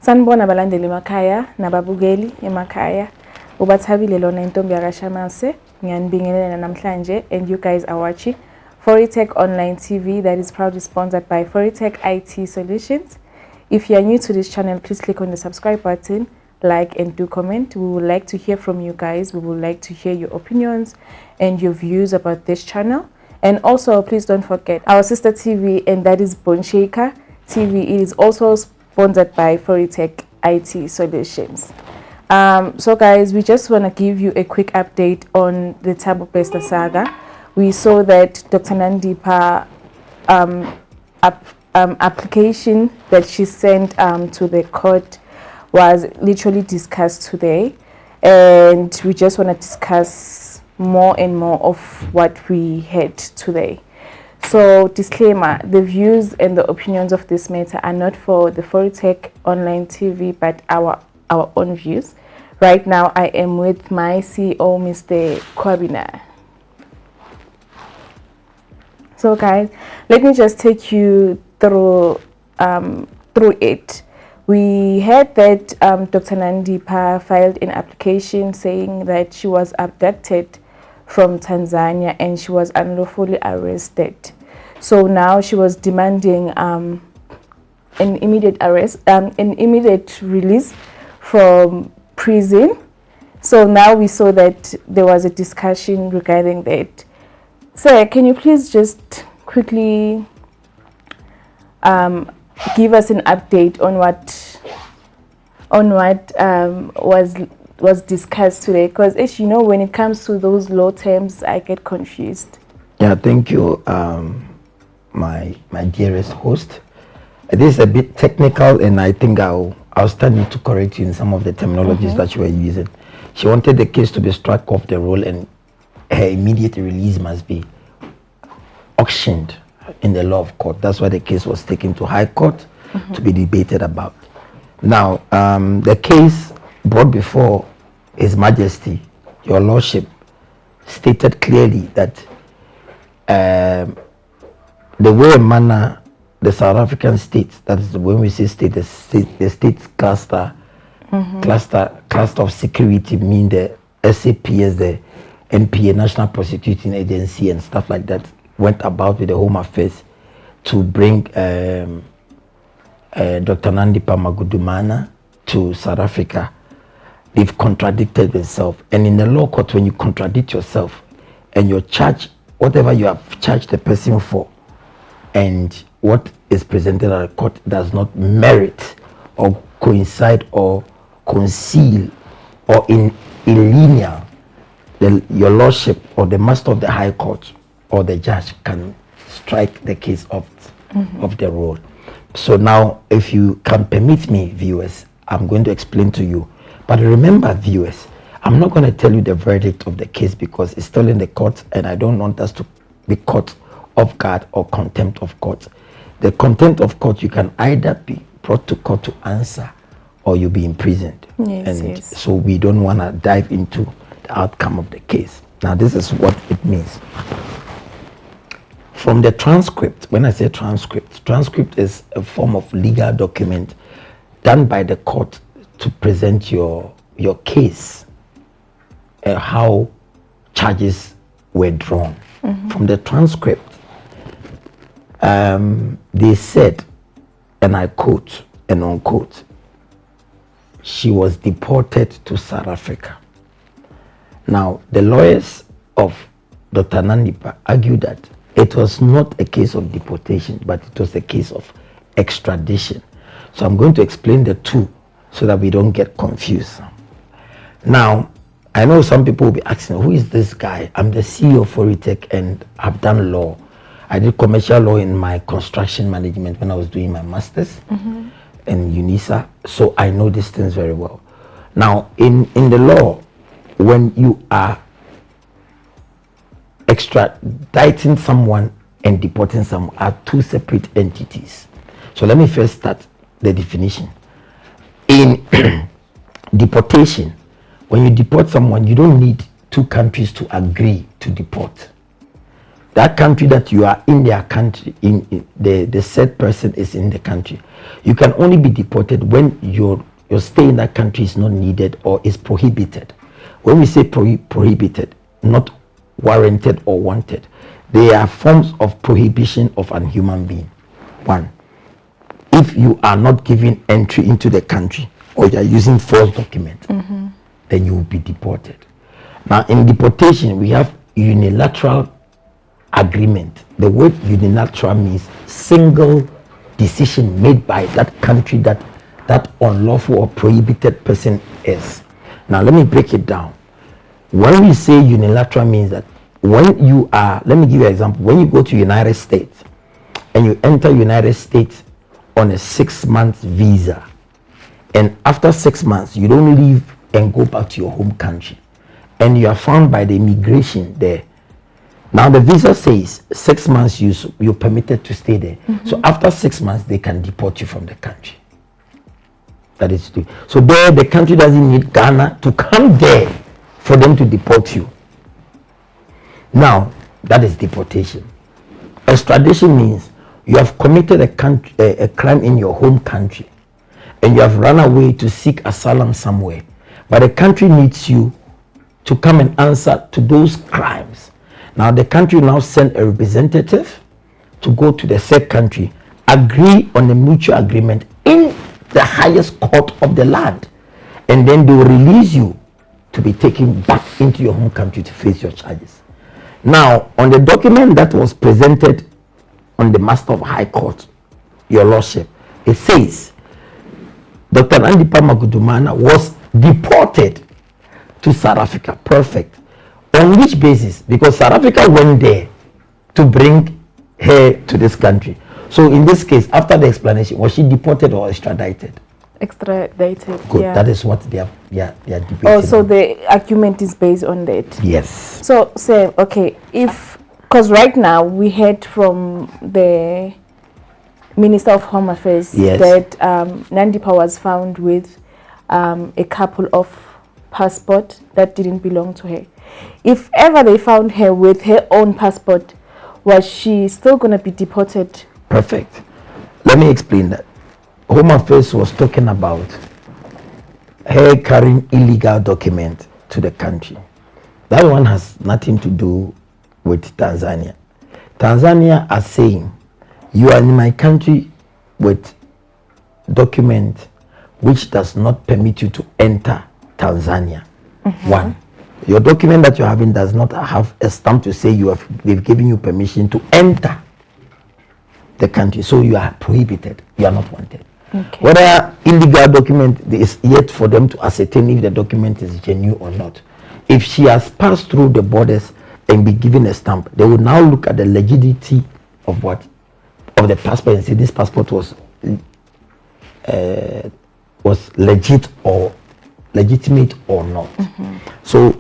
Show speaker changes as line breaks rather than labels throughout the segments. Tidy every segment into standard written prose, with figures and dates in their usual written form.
Sanibona abalandeli emakhaya nababukeli emakhaya. Ubathabile lona intombi yakashamase. Ngiyanibingelela namhlanje and you guys are watching Foritech Online TV that is proudly sponsored by Foritech IT Solutions. If you are new to this channel, please click on the subscribe button, like and do comment. We would like to hear from you guys. We would like to hear your opinions and your views about this channel. And also, please don't forget our sister TV, and that is Bonshika TV. It is also sponsored by Foritech IT Solutions. So guys, we just want to give you a quick update on the Thabo Bester saga. We saw that Dr. Nandipha application that she sent to the court was literally discussed today, and we just want to discuss more and more of what we had today. So disclaimer, the views and the opinions of this matter are not for the Foritech Online TV but our own views. Right now I am with my CEO, Mr. Kwabina. So guys, let me just take you through it. We heard that Dr. Nandipha filed an application saying that she was abducted from Tanzania and she was unlawfully arrested. So now she was demanding an immediate release from prison. So now we saw that there was a discussion regarding that. Sir, can you please just quickly give us an update on what was discussed today? Because as you know, when it comes to those law terms, I get confused.
Yeah, thank you, my dearest host. This is a bit technical, and I think I'll stand in to correct you in some of the terminologies that you were using. She wanted the case to be struck off the roll, and her immediate release must be auctioned in the law of court. That's why the case was taken to High Court to be debated about. Now, the case brought before His Majesty, Your Lordship, stated clearly that the way and manner the South African states, that is when we say state, the state cluster of security, mean the SAPS, the NPA, National Prosecuting Agency, and stuff like that, went about with the Home Affairs to bring Dr. Nandipha Magudumana to South Africa. They've contradicted themselves, and in the law court, when you contradict yourself and you charge whatever you have charged the person for, and what is presented at the court does not merit or coincide or conceal or in linear, your lordship or the master of the High Court or the judge can strike the case of the roll. So now, if you can permit me, viewers, I'm going to explain to you. But remember, viewers, I'm not going to tell you the verdict of the case because it's still in the court, and I don't want us to be caught off guard or contempt of court. The contempt of court, you can either be brought to court to answer or you'll be imprisoned.
Yes.
So we don't want to dive into the outcome of the case. Now, this is what it means. From the transcript, when I say transcript is a form of legal document done by the court to present your case, how charges were drawn. From the transcript, they said, and I quote and unquote, she was deported to South Africa. Now, the lawyers of Dr. Nandipha argued that it was not a case of deportation, but it was a case of extradition. So I'm going to explain the two so that we don't get confused. Now, I know some people will be asking, who is this guy? I'm the CEO of Foritech and I've done law. I did commercial law in my construction management when I was doing my master's in UNISA. So I know these things very well. Now, in the law, when you are extraditing someone and deporting someone are two separate entities. So let me first start the definition. In deportation, when you deport someone, you don't need two countries to agree to deport. that country that you are in, their country, in the said person is in the country, you can only be deported when your stay in that country is not needed or is prohibited. When we say prohibited, not warranted or wanted, they are forms of prohibition of an human being. One, if you are not given entry into the country or you are using false document, then you will be deported. Now, in deportation, we have unilateral agreement. The word unilateral means single decision made by that country that unlawful or prohibited person is. Now, let me break it down. When we say unilateral means that when you are, let me give you an example. When you go to United States and you enter United States on a 6-month visa, and after 6 months, you don't leave and go back to your home country, and you are found by the immigration there. Now the visa says 6 months you're permitted to stay there. So after 6 months, they can deport you from the country. That is true. So there, the country doesn't need Ghana to come there for them to deport you. Now, that is deportation. Extradition means you have committed a crime in your home country and you have run away to seek asylum somewhere, but the country needs you to come and answer to those crimes. Now the country now send a representative to go to the said country, agree on a mutual agreement in the highest court of the land, and then they will release you to be taken back into your home country to face your charges. Now, on the document that was presented on the Master of High Court, Your Lordship, it says Dr. Nandipha Magudumana was deported to South Africa. Perfect. On which basis? Because South Africa went there to bring her to this country. So in this case, after the explanation, was she deported or extradited?
Extradited.
Good.
Yeah.
That is what they are debating.
Oh, so the argument is based on that.
Yes.
So say, okay, because right now we heard from the Minister of Home Affairs that Nandipha was found with a couple of passports that didn't belong to her. If ever they found her with her own passport, was she still going to be deported?
Perfect. Let me explain that. Home Affairs was talking about her carrying illegal document to the country. That one has nothing to do with Tanzania. Tanzania are saying, you are in my country with document which does not permit you to enter Tanzania. One, your document that you're having does not have a stamp to say they've given you permission to enter the country, so you are prohibited, you are not wanted. Okay. Whether illegal document is yet for them to ascertain if the document is genuine or not. If she has passed through the borders and be given a stamp, they will now look at the legitimacy of of the passport and say this passport was legit or legitimate or not. So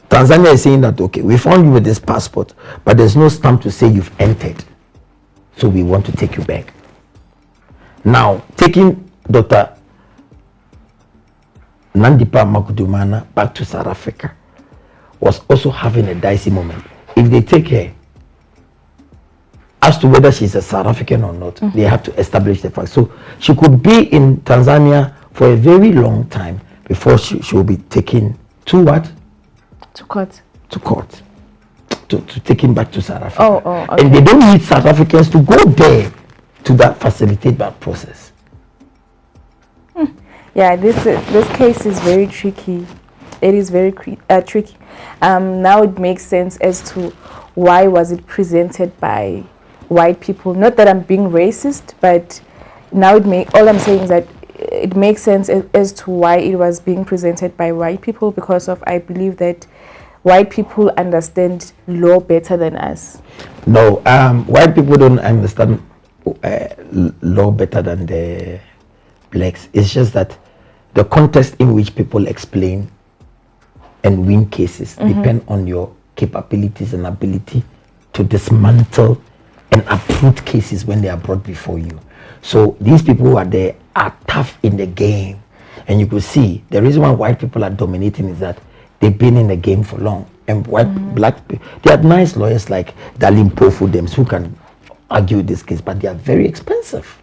Tanzania is saying that, okay, we found you with this passport, but there's no stamp to say you've entered, so we want to take you back. Now, taking Dr. Nandipha Magudumana back to South Africa was also having a dicey moment. If they take her, as to whether she's a South African or not, they have to establish the fact. So she could be in Tanzania for a very long time before she will be taken to what?
To court.
To court. To taken back to South Africa.
Okay.
And they don't need South Africans to go there to facilitate that process.
Yeah, this case is very tricky. It is very tricky. Now it makes sense as to why was it presented by white people. Not that I'm being racist, but now all I'm saying is that it makes sense as to why it was being presented by white people, because I believe that white people understand law better than us.
No, white people don't understand law better than the blacks. It's just that the context in which people explain and win cases depend on your capabilities and ability to dismantle and uproot cases when they are brought before you. So these people who are there are tough in the game, and you could see the reason why white people are dominating is that they've been in the game for long. and white, black people. They are nice lawyers like Dalim Pofudems who can argue this case, but they are very expensive.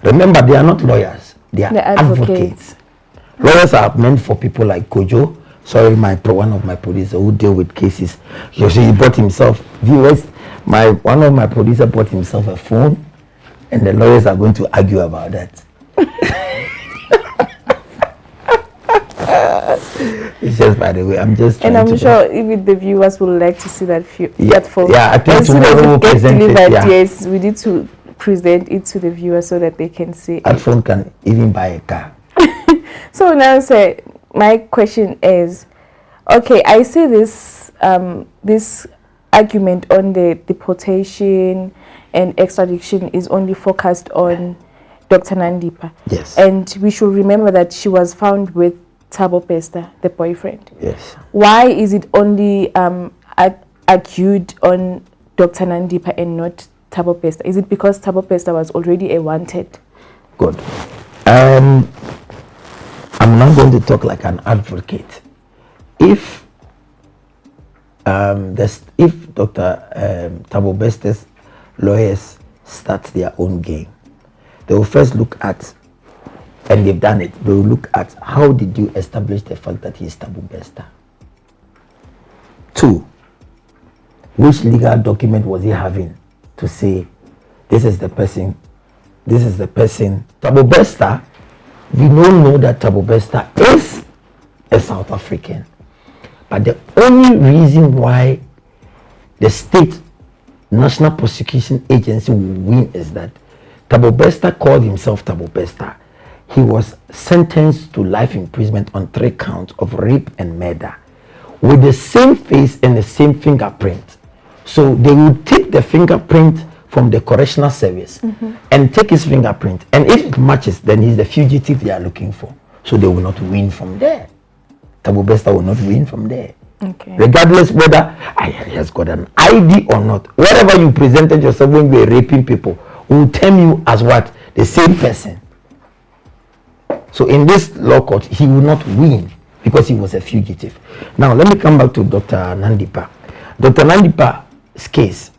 Remember, they are not lawyers, they are advocates. Lawyers are meant for people like Kojo. Sorry, one of my producers who deal with cases. You see, he bought himself viewers. One of my producers bought himself a phone, and the lawyers are going to argue about that. It's just, by the way, I'm just trying
and I'm sure even the viewers would like to see that phone.
Yeah, I think tomorrow we'll present it. Yeah.
Yes, we need to present it to the viewers so that they can see.
That phone can even buy a car.
So now, sir, my question is, okay, I see this this argument on the deportation and extradition is only focused on Dr. Nandipha.
Yes.
And we should remember that she was found with Thabo Bester, the boyfriend.
Yes.
Why is it only argued on Dr. Nandipha and not Thabo Bester? Is it because Thabo Bester was already a wanted?
Good. I'm not going to talk like an advocate. If Dr. Thabo Bester's lawyers start their own game, they will first look at, and they've done it, they will look at how did you establish the fact that he is Thabo Bester. 2, which legal document was he having to say this is the person, Thabo Bester. We don't know that Thabo Bester is a South African. But the only reason why the state National Prosecution Agency will win is that Thabo Bester called himself Thabo Bester. He was sentenced to life imprisonment on 3 counts of rape and murder with the same face and the same fingerprint. So they will take the fingerprint from the correctional service and take his fingerprint, and if it matches, then he's the fugitive they are looking for. So they will not win from there. Thabo Bester will not win from there.
Okay.
Regardless whether he has got an ID or not, whatever you presented yourself when you were raping people will term you as what? The same person. So in this law court, he will not win because he was a fugitive. Now let me come back to Dr. Nandipha. Dr. Nandipha's case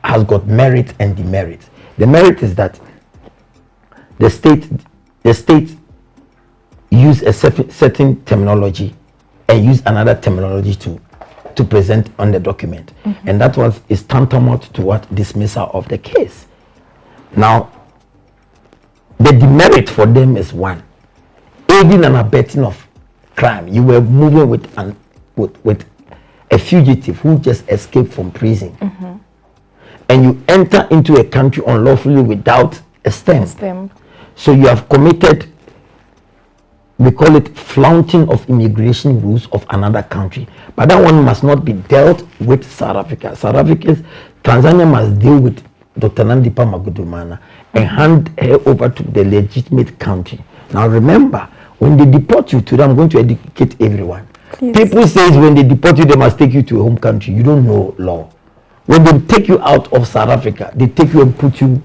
has got merit and demerit. The merit is that the state use a certain terminology and use another terminology to present on the document, and that is tantamount to what? Dismissal of the case. Now the demerit for them is 1, aiding and abetting of crime. You were moving with a fugitive who just escaped from prison, and you enter into a country unlawfully without a stamp. So you have committed, we call it flaunting of immigration rules of another country. But that one must not be dealt with South Africa. Tanzania must deal with Dr. Nandipha Magudumana and hand her over to the legitimate country. Now remember, when they deport you to them, I'm going to educate everyone. Please. People say when they deport you, they must take you to a home country. You don't know law. When they take you out of South Africa, they take you and put you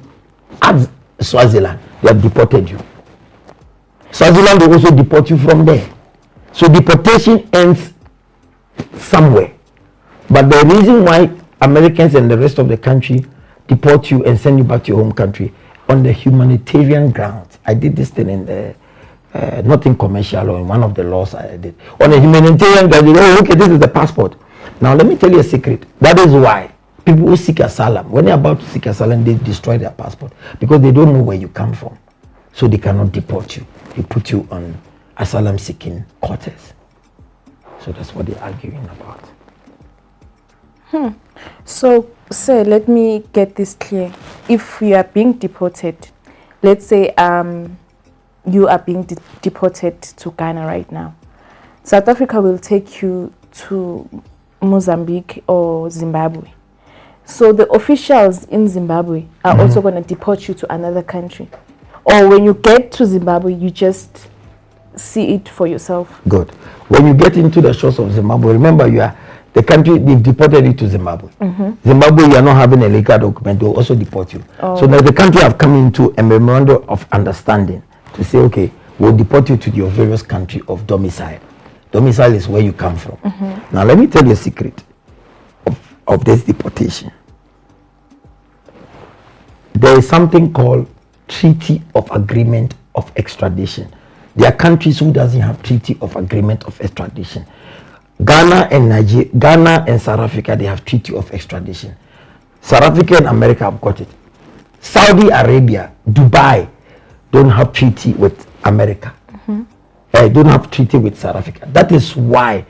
at Swaziland. They have deported you. Swaziland will also deport you from there. So deportation ends somewhere. But the reason why Americans and the rest of the country deport you and send you back to your home country on the humanitarian grounds. I did this thing in the nothing commercial or in one of the laws I did. On a humanitarian ground, okay, this is the passport. Now let me tell you a secret. That is why people who seek asylum, when they're about to seek asylum, they destroy their passport because they don't know where you come from. So they cannot deport you. They put you on asylum seeking quarters. So that's what they're arguing about.
So, sir, let me get this clear. If you are being deported, let's say you are being deported to Ghana right now, South Africa will take you to Mozambique or Zimbabwe. So the officials in Zimbabwe are also going to deport you to another country. Or when you get to Zimbabwe, you just see it for yourself.
Good. When you get into the shores of Zimbabwe, remember you are the country, they've deported you to Zimbabwe. Zimbabwe, you are not having a legal document, they will also deport you. So now the country have come into a memorandum of understanding to say, okay, we'll deport you to your various country of domicile. Domicile is where you come from. Now, let me tell you a secret of this deportation. There is something called Treaty of Agreement of Extradition. There are countries who doesn't have Treaty of Agreement of Extradition. Ghana and South Africa, they have Treaty of Extradition. South Africa and America have got it. Saudi Arabia, Dubai don't have treaty with America. Don't have treaty with South Africa. That is why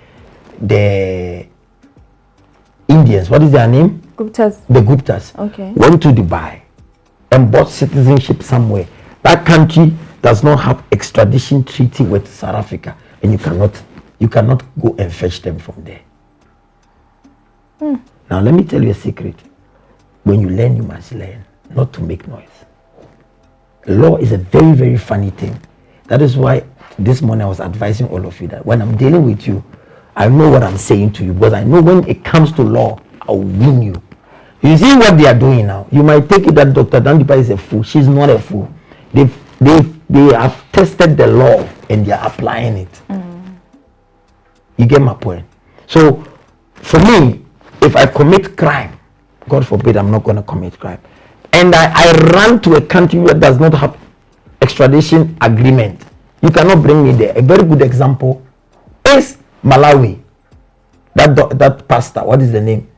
the Indians, what is their name?
Guptas.
The Guptas went to Dubai and bought citizenship somewhere. That country does not have extradition treaty with South Africa, and you cannot go and fetch them from there. Now let me tell you a secret. When you learn, you must learn not to make noise. Law is a very, very funny thing. That is why this morning I was advising all of you that when I'm dealing with you, I know what I'm saying to you, because I know when it comes to law, I'll win you. You see what they are doing now? You might take it that Dr. Nandipha is a fool. She's not a fool. They have tested the law and they are applying it. You get my point? So, for me, if I commit crime, God forbid I'm not going to commit crime, and I run to a country that does not have extradition agreement, you cannot bring me there. A very good example is Malawi. That pastor, what is the name?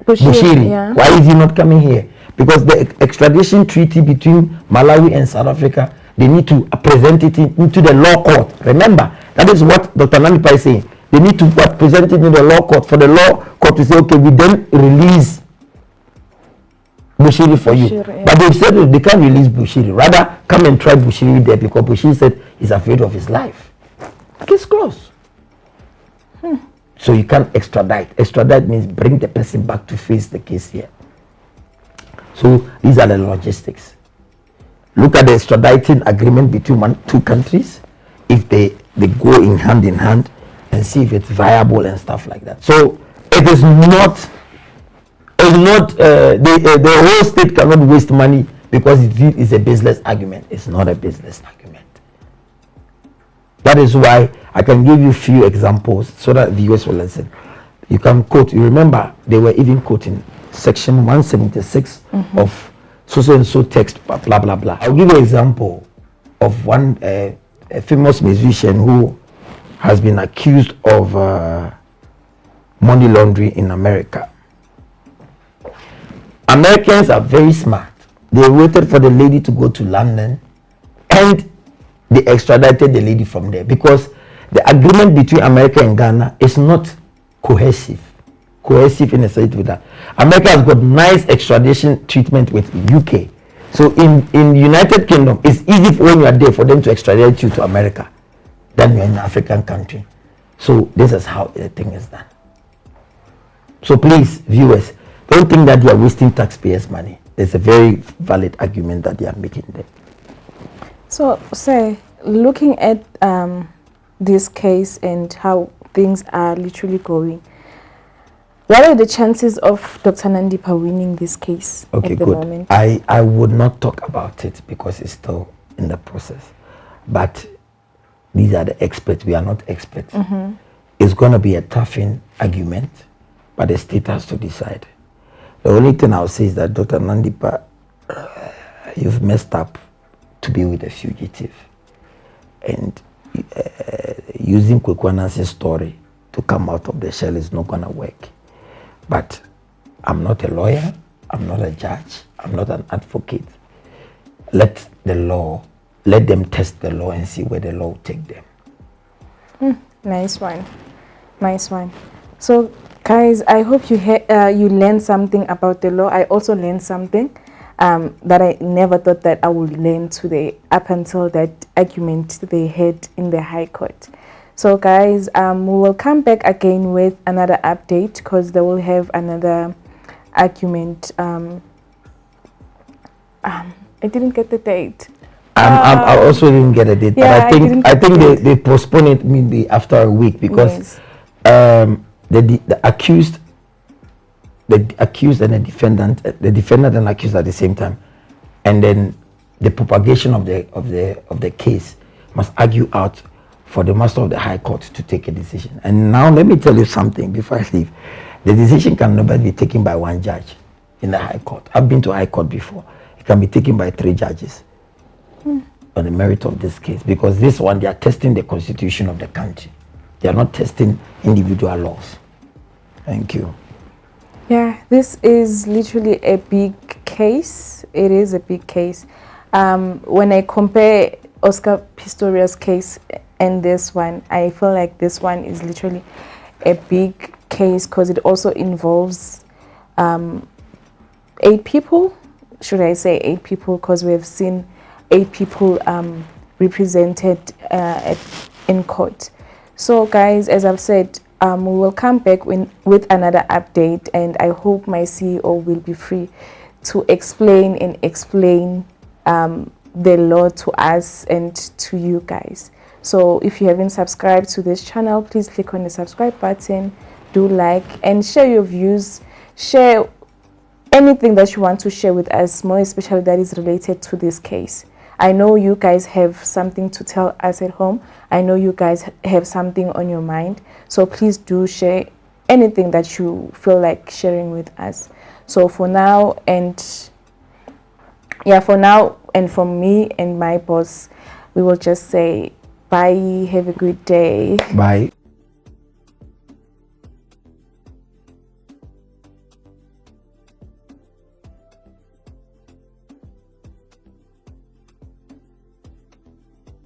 Bushiri.
Yeah.
Why is he not coming here? Because the extradition treaty between Malawi and South Africa, they need to present it into the law court. Remember, that is what Dr. Nandipha is saying. They need to present it in the law court for the law court to say, okay, we then release Bushiri for you.
Yeah.
But they said they can't release Bushiri. Rather, come and try Bushiri there, because Bushiri said he's afraid of his life. Case closed. So you can't extradite. Extradite means bring the person back to face the case here. So these are the logistics. Look at the extraditing agreement between two countries, if they go in hand, and see if it's viable and stuff like that. So it is not the whole state cannot waste money because it is a business argument. It's not a business argument. That is why I can give you few examples so that viewers will listen. You can quote. You remember they were even quoting section 176 of so and so text, blah blah blah. I'll give you an example of one a famous musician who has been accused of money laundering in America. Americans are very smart. They waited for the lady to go to London and they extradited the lady from there, because the agreement between America and Ghana is not cohesive in a sense with that. America has got nice extradition treatment with UK. So in United Kingdom, it's easy for when you are there for them to extradite you to America than you're in an African country. So this is how the thing is done. So please, viewers, don't think that they are wasting taxpayers' money. There's a very valid argument that they are making there.
So, say, looking at this case and how things are literally going, what are the chances of Dr. Nandipha winning this case at the moment?
I would not talk about it because it's still in the process. But these are the experts. We are not experts. It's going to be a tough argument, but the state has to decide. The only thing I'll say is that Dr. Nandipha, you've messed up to be with a fugitive, and using Kwekwanan's story to come out of the shell is not going to work. But I'm not a lawyer, I'm not a judge, I'm not an advocate. Let them test the law and see where the law will take them.
Nice one. So guys, I hope you learned something about the law. I also learned something that I never thought that I would learn today, up until that argument they had in the High Court. So guys, we will come back again with another update, because they will have another argument. I didn't get the date.
I also didn't get a date,
yeah,
but I think they postpone it maybe after a week, because the accused and the defendant and accused at the same time, and then the propagation of the case must argue out for the Master of the High Court to take a decision. And now let me tell you something before I leave. The decision can never be taken by one judge in the High Court. I've been to High Court before. It can be taken by 3 judges on the merit of this case, because this one, they are testing the constitution of the country. They are not testing individual laws. Thank you.
Yeah, this is literally a big case. It is a big case. When I compare Oscar Pistorius' case and this one, I feel like this one is literally a big case because it also involves 8 people. Should I say 8 people? Because we have seen 8 people represented in court. So guys, as I've said, we will come back with another update, and I hope my CEO will be free to explain the law to us and to you guys. So if you haven't subscribed to this channel, please click on the subscribe button, do like and share your views, share anything that you want to share with us, more especially that is related to this case. I know you guys have something to tell us at home. I know you guys have something on your mind. So please do share anything that you feel like sharing with us. So for now, and from me and my boss, we will just say bye. Have a good day.
Bye.